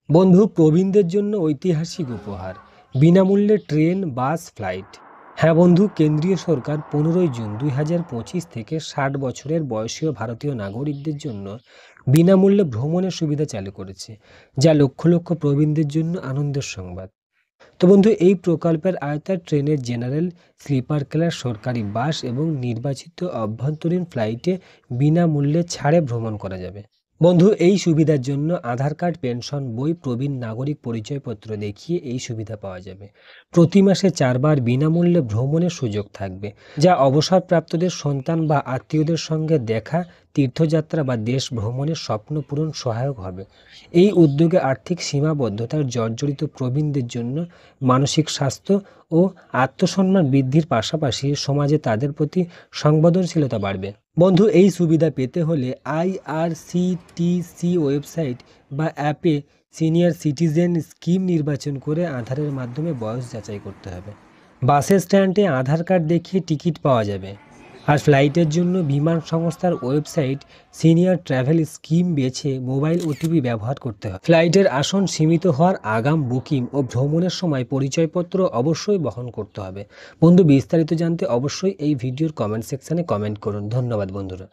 বন্ধু, প্রবীণদের জন্য ঐতিহাসিক উপহার, বিনামূল্যে ট্রেন, বাস, ফ্লাইট। হ্যাঁ বন্ধু, কেন্দ্রীয় সরকার 15 জুন 2025 থেকে 60 বছরের বয়সীয় ভারতীয় নাগরিকদের জন্য বিনামূল্যে ভ্রমণের সুবিধা চালু করেছে, যা লক্ষ লক্ষ প্রবীণদের জন্য আনন্দের সংবাদ। তো বন্ধু, এই প্রকল্পের আওতায় ট্রেনের জেনারেল, স্লিপার ক্লাস, সরকারি বাস এবং নির্বাচিত অভ্যন্তরীণ ফ্লাইটে বিনামূল্যে ছাড়ে ভ্রমণ করা যাবে। বন্ধু, এই সুবিধার জন্য আধার কার্ড, পেনশন বই, প্রবীণ নাগরিক পরিচয়পত্র দেখিয়ে এই সুবিধা পাওয়া যাবে। প্রতি মাসে 4 বার বিনামূল্যে ভ্রমণের সুযোগ থাকবে, যা অবসরপ্রাপ্তদের সন্তান বা আত্মীয়দের সঙ্গে দেখা, তীর্থযাত্রা বা দেশ ভ্রমণের স্বপ্ন পূরণ সহায়ক হবে। এই উদ্যোগে আর্থিক সীমাবদ্ধতার জর্জরিত প্রবীণদের জন্য মানসিক স্বাস্থ্য ও আত্মসম্মান বৃদ্ধির পাশাপাশি সমাজে তাদের প্রতি সংবেদনশীলতা বাড়বে। বন্ধু, এই সুবিধা পেতে হলে আইআরসিটিসি ওয়েবসাইট বা অ্যাপে সিনিয়র সিটিজেন স্কিম নির্বাচন করে আধারের মাধ্যমে বয়স যাচাই করতে হবে। বাসের স্ট্যান্ডে আধার কার্ড দেখিয়ে টিকিট পাওয়া যাবে। আর ফ্লাইটের জন্য বিমান সংস্থার ওয়েবসাইট সিনিয়র ট্রাভেল স্কিম বেছে মোবাইল ওটিপি ব্যবহার করতে হবে। ফ্লাইটের আসন সীমিত হওয়ার আগাম বুকিং ও ভ্রমণের সময় পরিচয়পত্র অবশ্যই বহন করতে হবে। বন্ধু, বিস্তারিত জানতে অবশ্যই এই ভিডিওর কমেন্ট সেকশনে কমেন্ট করুন। ধন্যবাদ বন্ধুরা।